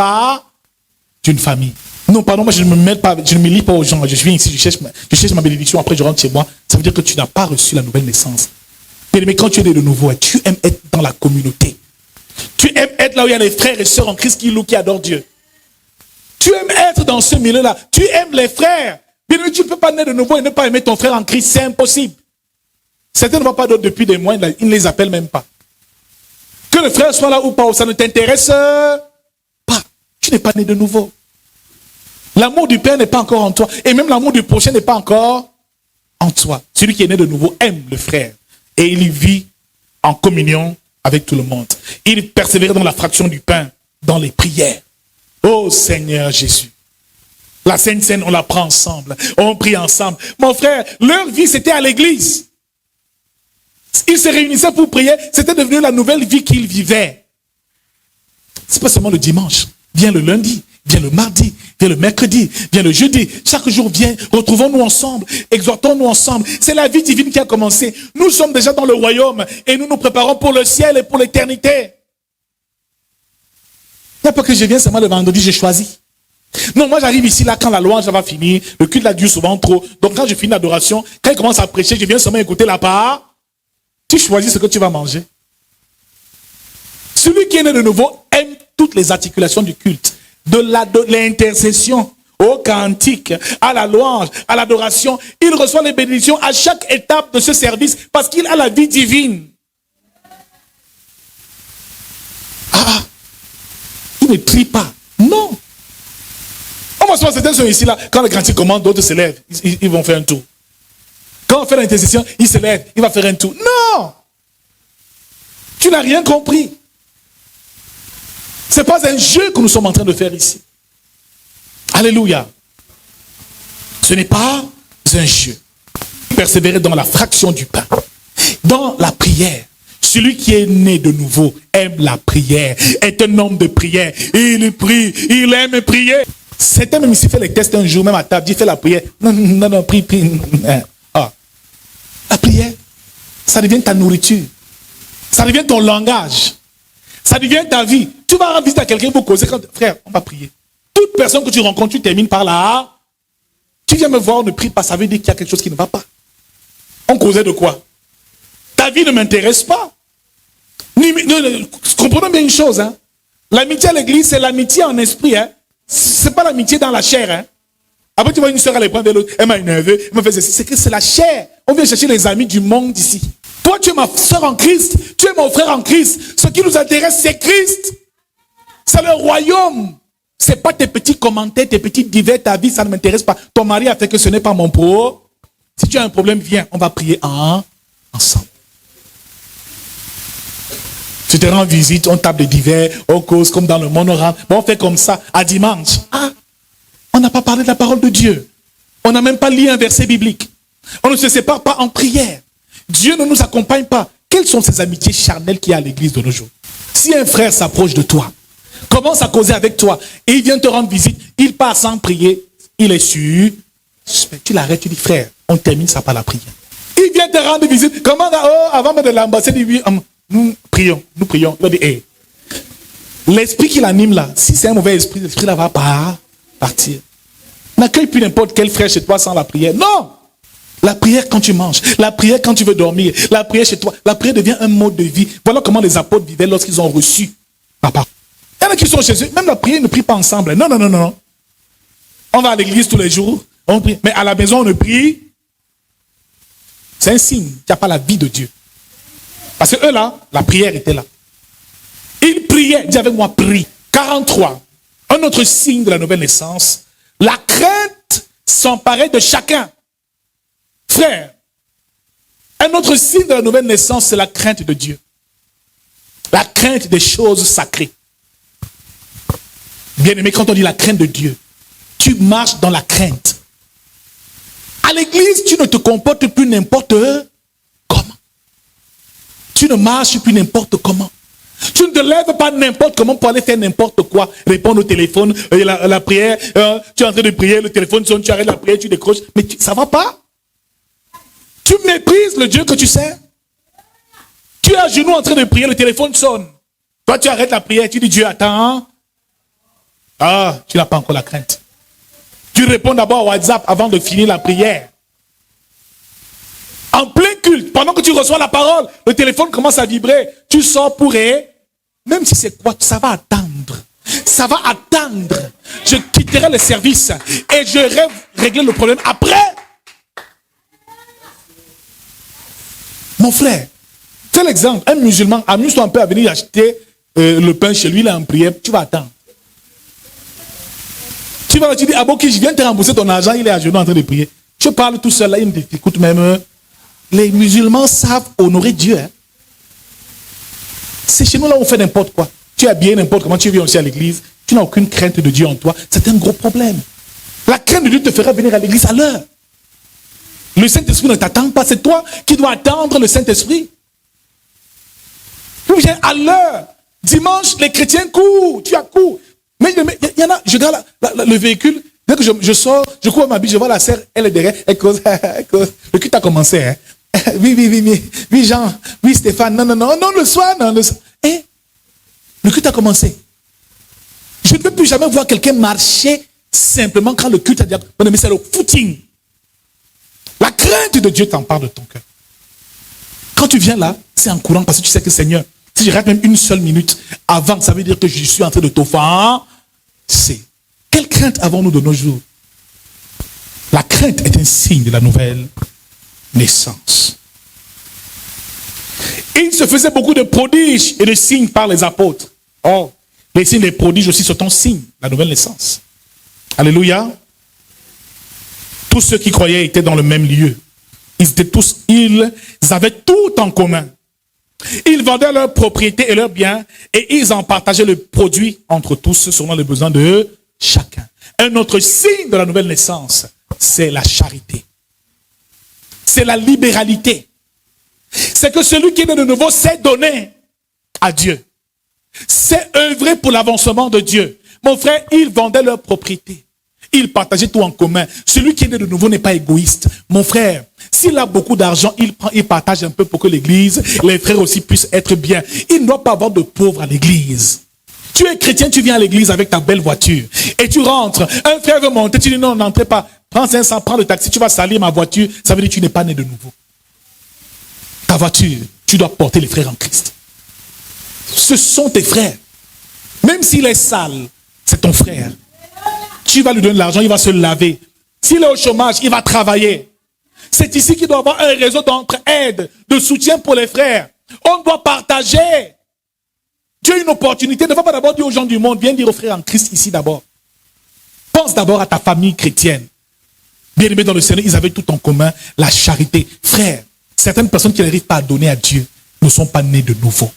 famille. Non, pardon, moi je ne me lie pas aux gens. Je viens ici, je cherche ma bénédiction, après je rentre chez moi. Ça veut dire que tu n'as pas reçu la nouvelle naissance. Mais quand tu es né de nouveau, tu aimes être dans la communauté. Tu aimes être là où il y a les frères et sœurs en Christ qui adorent Dieu. Tu aimes être dans ce milieu-là. Tu aimes les frères. Bien, tu ne peux pas naître de nouveau et ne pas aimer ton frère en Christ. C'est impossible. Certains ne voient pas d'autres depuis des mois, ils ne les appellent même pas. Que le frère soit là ou pas, ça ne t'intéresse pas. Tu n'es pas né de nouveau. L'amour du Père n'est pas encore en toi. Et même l'amour du prochain n'est pas encore en toi. Celui qui est né de nouveau aime le frère. Et il vit en communion avec tout le monde. Il persévère dans la fraction du pain, dans les prières. Oh Seigneur Jésus. La Sainte Seine, on la prend ensemble. On prie ensemble. Mon frère, leur vie, c'était à l'église. Ils se réunissaient pour prier. C'était devenu la nouvelle vie qu'ils vivaient. C'est pas seulement le dimanche. Viens le lundi, viens le mardi, viens le mercredi, viens le jeudi. Chaque jour, viens, retrouvons-nous ensemble, exhortons-nous ensemble. C'est la vie divine qui a commencé. Nous sommes déjà dans le royaume et nous nous préparons pour le ciel et pour l'éternité. Il n'y a pas que je viens seulement le vendredi, j'ai choisi. Non, moi j'arrive ici, là, quand la louange va finir, le culte là dure souvent trop. Donc quand je finis l'adoration, quand il commence à prêcher, je viens seulement écouter la part. Tu choisis ce que tu vas manger. Celui qui est né de nouveau aime toutes les articulations du culte. De l'intercession au cantique, à la louange, à l'adoration. Il reçoit les bénédictions à chaque étape de ce service parce qu'il a la vie divine. Ah, il ne trie pas. Non. On va se voir, certains sont ici, là. Quand le cantique commence, d'autres se lèvent. Ils vont faire un tour. Quand on fait l'intercession, il se lève, il va faire un tour. Non! Tu n'as rien compris. Ce n'est pas un jeu que nous sommes en train de faire ici. Alléluia. Ce n'est pas un jeu. Persévérer dans la fraction du pain. Dans la prière. Celui qui est né de nouveau aime la prière, est un homme de prière. Il prie, il aime prier. Certains même ici fait les tests un jour, même à table, dit fais la prière. Non, prie. Ah. La prière, ça devient ta nourriture. Ça devient ton langage. Ça devient ta vie. Tu vas rendre visite à quelqu'un pour causer. Frère, on va prier. Toute personne que tu rencontres, tu termines par là. Tu viens me voir, on ne prie pas, ça veut dire qu'il y a quelque chose qui ne va pas. On causait de quoi? Ta vie ne m'intéresse pas. Comprenons bien une chose. Hein? L'amitié à l'église, c'est l'amitié en esprit. Hein? Ce n'est pas l'amitié dans la chair. Hein? Après, tu vois une soeur, elle prend de l'autre. Elle m'a énervé. Elle m'a fait ceci. C'est que c'est la chair. On vient chercher les amis du monde ici. Toi, tu es ma soeur en Christ. Tu es mon frère en Christ. Ce qui nous intéresse, c'est Christ. C'est le royaume. Ce n'est pas tes petits commentaires, tes petits divers, ta vie, ça ne m'intéresse pas. Ton mari a fait que ce n'est pas mon pro. Si tu as un problème, viens, on va prier ensemble. Tu te rends visite, on tape des divers, on cause comme dans le monde, on fait comme ça à dimanche. Ah, on n'a pas parlé de la parole de Dieu. On n'a même pas lu un verset biblique. On ne se sépare pas en prière. Dieu ne nous accompagne pas. Quelles sont ces amitiés charnelles qu'il y a à l'église de nos jours? Si un frère s'approche de toi, commence à causer avec toi, et il vient te rendre visite, il passe sans prier, il est sûr, tu l'arrêtes, tu dis frère, on termine ça par la prière. Il vient te rendre visite, comment, avant de l'ambassade, il dit, nous prions. Il dit, hey. L'esprit qui l'anime là, si c'est un mauvais esprit, l'esprit là va partir. N'accueille plus n'importe quel frère chez toi sans la prière. Non! La prière quand tu manges, la prière quand tu veux dormir, la prière chez toi, la prière devient un mode de vie. Voilà comment les apôtres vivaient lorsqu'ils ont reçu la parole. Il y en a qui sont chez eux, même la prière, ils ne prient pas ensemble. Non. On va à l'église tous les jours, on prie. Mais à la maison, on ne prie. C'est un signe qu'il n'y a pas la vie de Dieu. Parce que eux là, la prière était là. Ils priaient, dis avec moi, prie. 43. Un autre signe de la nouvelle naissance. La crainte s'emparait de chacun. Frère, un autre signe de la nouvelle naissance, c'est la crainte de Dieu. La crainte des choses sacrées. Bien-aimé, quand on dit la crainte de Dieu, tu marches dans la crainte. À l'église, tu ne te comportes plus n'importe comment. Tu ne marches plus n'importe comment. Tu ne te lèves pas n'importe comment pour aller faire n'importe quoi. Répondre au téléphone, la prière, tu es en train de prier, le téléphone sonne, tu arrêtes la prière, tu décroches. Mais ça ne va pas. Tu méprises le Dieu que tu sers. Tu es à genoux en train de prier, le téléphone sonne. Toi, tu arrêtes la prière, tu dis Dieu, attends. Ah, tu n'as pas encore la crainte. Tu réponds d'abord à WhatsApp avant de finir la prière. En plein culte, pendant que tu reçois la parole, le téléphone commence à vibrer. Tu sors pour même si c'est quoi, ça va attendre. Ça va attendre. Je quitterai le service et je vais régler le problème après. Mon frère, fais l'exemple. Un musulman, amuse-toi un peu à venir acheter le pain chez lui, il est en prière, tu vas attendre. Tu vas te dire, ah bon, je viens te rembourser ton argent, il est à genoux en train de prier. Je parle tout seul là, il me dit, écoute même, les musulmans savent honorer Dieu. Hein. C'est chez nous là où on fait n'importe quoi. Tu es habillé n'importe comment, tu viens aussi à l'église, tu n'as aucune crainte de Dieu en toi. C'est un gros problème. La crainte de Dieu te fera venir à l'église à l'heure. Le Saint-Esprit ne t'attend pas, c'est toi qui dois attendre le Saint-Esprit. Tu viens à l'heure. Dimanche, les chrétiens courent, tu as cours. Mais il y en a, je regarde le véhicule, dès que je sors, je cours à ma bille, je vois la sœur, elle est derrière, elle cause. Le culte a commencé. Hein. Oui, Jean, oui, Stéphane, non, le soir, non, le soir. Et le culte a commencé. Je ne peux plus jamais voir quelqu'un marcher simplement quand le culte a dit, mais c'est le footing. La crainte de Dieu t'empare de ton cœur. Quand tu viens là, c'est en courant parce que tu sais que Seigneur, si je rate même une seule minute avant, ça veut dire que je suis en train de t'offenser. Quelle crainte avons-nous de nos jours? La crainte est un signe de la nouvelle naissance. Il se faisait beaucoup de prodiges et de signes par les apôtres. Or, les signes et les prodiges aussi sont un signe, la nouvelle naissance. Alléluia. Tous ceux qui croyaient étaient dans le même lieu. Ils avaient tout en commun. Ils vendaient leurs propriétés et leurs biens et ils en partageaient le produit entre tous selon les besoins de chacun. Un autre signe de la nouvelle naissance, c'est la charité. C'est la libéralité. C'est que celui qui est né de nouveau s'est donné à Dieu. C'est œuvrer pour l'avancement de Dieu. Mon frère, ils vendaient leurs propriétés. Ils partageaient tout en commun. Celui qui est né de nouveau n'est pas égoïste. Mon frère, s'il a beaucoup d'argent, il partage un peu pour que l'église, les frères aussi puissent être bien. Il ne doit pas avoir de pauvres à l'église. Tu es chrétien, tu viens à l'église avec ta belle voiture. Et tu rentres. Un frère veut monter, tu dis non, n'entrez pas. Prends 500, prends le taxi, tu vas salir ma voiture. Ça veut dire que tu n'es pas né de nouveau. Ta voiture, tu dois porter les frères en Christ. Ce sont tes frères. Même s'il est sale, c'est ton frère. Tu vas lui donner de l'argent, il va se laver. S'il est au chômage, il va travailler. C'est ici qu'il doit y avoir un réseau d'entraide, de soutien pour les frères. On doit partager. Dieu a une opportunité. Ne va pas d'abord dire aux gens du monde, viens dire aux frères en Christ ici d'abord. Pense d'abord à ta famille chrétienne. Bien-aimés dans le Seigneur, ils avaient tout en commun, la charité. Frères, certaines personnes qui n'arrivent pas à donner à Dieu ne sont pas nées de nouveau.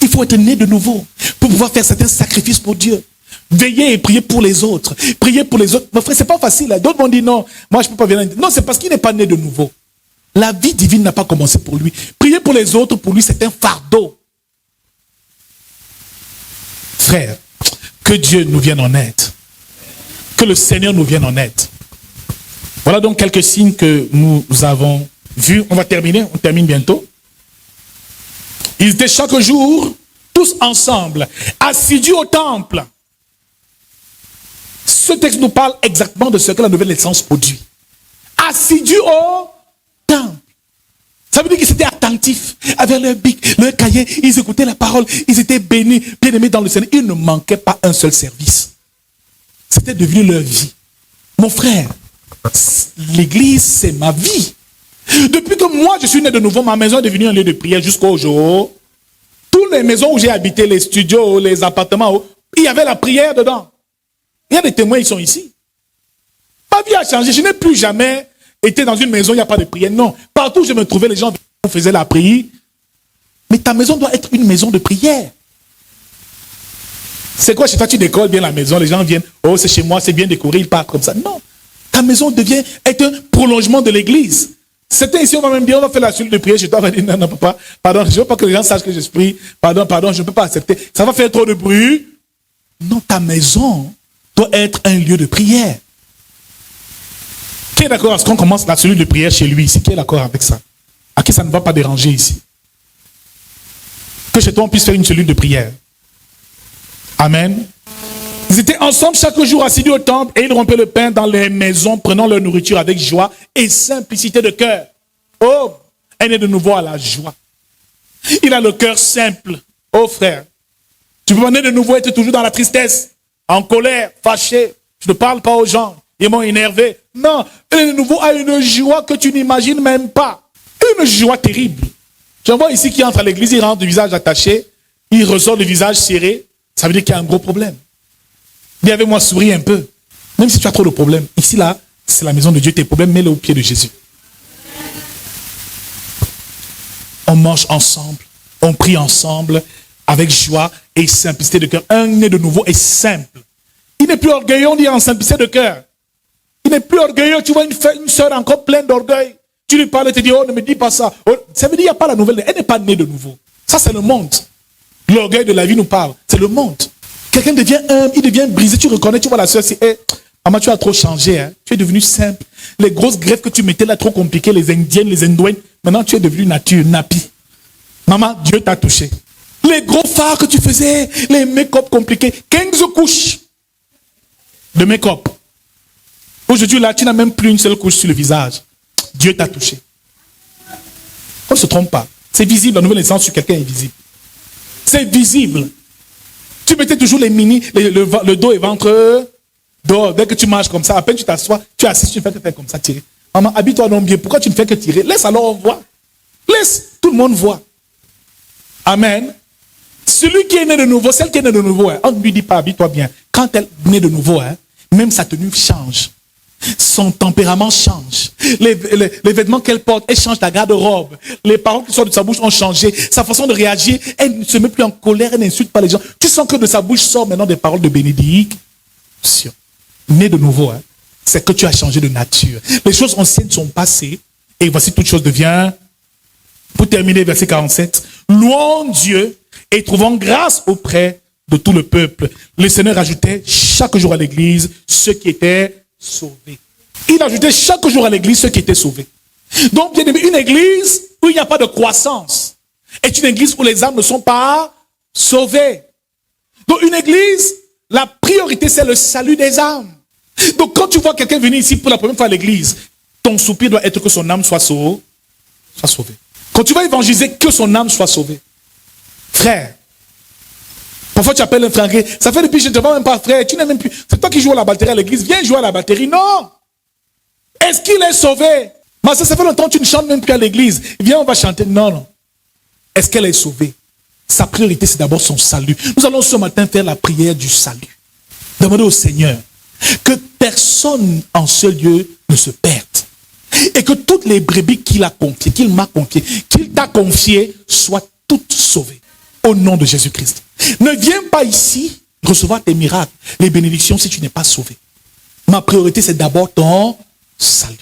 Il faut être né de nouveau pour pouvoir faire certains sacrifices pour Dieu. Veillez et priez pour les autres. Priez pour les autres. Mon frère, c'est pas facile. Hein. D'autres vont dire non, moi je peux pas venir. Non, c'est parce qu'il n'est pas né de nouveau. La vie divine n'a pas commencé pour lui. Prier pour les autres, pour lui, c'est un fardeau. Frère, que Dieu nous vienne en aide. Que le Seigneur nous vienne en aide. Voilà donc quelques signes que nous avons vus. On va terminer, on termine bientôt. Ils étaient chaque jour, tous ensemble, assidus au temple. Ce texte nous parle exactement de ce que la nouvelle naissance produit. Assidus au temple. Ça veut dire qu'ils étaient attentifs avec leur bic, leur cahier, ils écoutaient la parole, ils étaient bénis, bien-aimés dans le Seigneur. Ils ne manquaient pas un seul service. C'était devenu leur vie. Mon frère, l'église, c'est ma vie. Depuis que moi, je suis né de nouveau, ma maison est devenue un lieu de prière jusqu'au jour. Toutes les maisons où j'ai habité, les studios, les appartements, il y avait la prière dedans. Il y a des témoins, ils sont ici. Ma vie a changé. Je n'ai plus jamais été dans une maison où il n'y a pas de prière. Non. Partout où je me trouvais, les gens faisaient la prière. Mais ta maison doit être une maison de prière. C'est quoi chez toi, tu décores bien la maison, les gens viennent, oh c'est chez moi, c'est bien décoré, ils partent comme ça. Non. Ta maison devient être un prolongement de l'église. Certains ici, on va même dire, on va faire la suite de prière chez toi, on va dire, non, non, papa, pardon, je ne veux pas que les gens sachent que je prie, pardon, je ne peux pas accepter. Ça va faire trop de bruit. Non, ta maison doit être un lieu de prière. Qui est d'accord à ce qu'on commence la cellule de prière chez lui ici? Qui est d'accord avec ça? À qui ça ne va pas déranger ici? Que chez toi, on puisse faire une cellule de prière. Amen. Ils étaient ensemble chaque jour assidus au temple et ils rompaient le pain dans les maisons, prenant leur nourriture avec joie et simplicité de cœur. Oh, elle est de nouveau à la joie. Il a le cœur simple. Oh frère, tu peux pas naître de nouveau être toujours dans la tristesse, en colère, fâché. Je ne parle pas aux gens, ils m'ont énervé. Non, elle est de nouveau à une joie que tu n'imagines même pas. Une joie terrible. J'en vois ici qui entre à l'église, il rentre le visage attaché, il ressort le visage serré. Ça veut dire qu'il y a un gros problème. Viens avec moi, souris un peu. Même si tu as trop de problèmes. Ici, là, c'est la maison de Dieu. Tes problèmes, mets-les au pied de Jésus. On mange ensemble. On prie ensemble. Avec joie et simplicité de cœur. Un né de nouveau est simple. Il n'est plus orgueilleux, on dit en simplicité de cœur. Il n'est plus orgueilleux. Tu vois une sœur encore pleine d'orgueil. Tu lui parles et tu dis, oh, ne me dis pas ça. Oh, ça veut dire qu'il n'y a pas la nouvelle. Elle n'est pas née de nouveau. Ça, c'est le monde. L'orgueil de la vie nous parle. C'est le monde. Quelqu'un devient humble, il devient brisé. Tu reconnais, tu vois la sœur, c'est, hey, maman, tu as trop changé. Hein. Tu es devenu simple. Les grosses greffes que tu mettais là, trop compliquées, les indiennes, les indouennes. Maintenant, tu es devenu nature, nappy. Maman, Dieu t'a touché. Les gros fards que tu faisais, les make-up compliqués, 15 couches de make-up. Aujourd'hui, là, tu n'as même plus une seule couche sur le visage. Dieu t'a touché. On ne se trompe pas. C'est visible, la nouvelle naissance sur quelqu'un est visible. C'est visible. Tu mettais toujours les mini, le dos et ventre dehors. Dès que tu marches comme ça, à peine tu t'assois, tu es assis, tu ne fais que faire comme ça, tirer. Maman, habille-toi non bien. Pourquoi tu ne fais que tirer? Laisse alors on voit. Laisse, tout le monde voit. Amen. Celui qui est né de nouveau, celle qui est née de nouveau, hein, on ne lui dit pas, habille-toi bien. Quand elle est née de nouveau, hein, même sa tenue change. Son tempérament change. Les vêtements qu'elle porte, elle change ta garde-robe. Les paroles qui sortent de sa bouche ont changé. Sa façon de réagir, elle ne se met plus en colère, elle n'insulte pas les gens. Tu sens que de sa bouche sortent maintenant des paroles de bénédiction. Né de nouveau, hein, c'est que tu as changé de nature. Les choses anciennes sont passées et voici toute chose devient. Pour terminer, verset 47. Louons Dieu et trouvons grâce auprès de tout le peuple. Le Seigneur ajoutait chaque jour à l'église ceux qui étaient sauvés. Il ajoutait chaque jour à l'église ceux qui étaient sauvés. Donc, bien aimé, une église où il n'y a pas de croissance est une église où les âmes ne sont pas sauvées. Donc, une église, la priorité, c'est le salut des âmes. Donc, quand tu vois quelqu'un venir ici pour la première fois à l'église, ton soupir doit être que son âme soit sauvée. Quand tu vas évangéliser, que son âme soit sauvée. Frère, parfois tu appelles un frère, ça fait depuis que je ne te vois même pas frère, tu n'es même plus. C'est toi qui joues à la batterie à l'église, viens jouer à la batterie. Non! Est-ce qu'il est sauvé? Mais ça fait longtemps que tu ne chantes même plus à l'église. Viens, on va chanter. Non. Est-ce qu'elle est sauvée? Sa priorité, c'est d'abord son salut. Nous allons ce matin faire la prière du salut. Demander au Seigneur que personne en ce lieu ne se perde. Et que toutes les brebis qu'il a confiées, qu'il m'a confiées, qu'il t'a confiées, soient toutes sauvées. Au nom de Jésus-Christ. Ne viens pas ici recevoir tes miracles, les bénédictions si tu n'es pas sauvé. Ma priorité, c'est d'abord ton salut.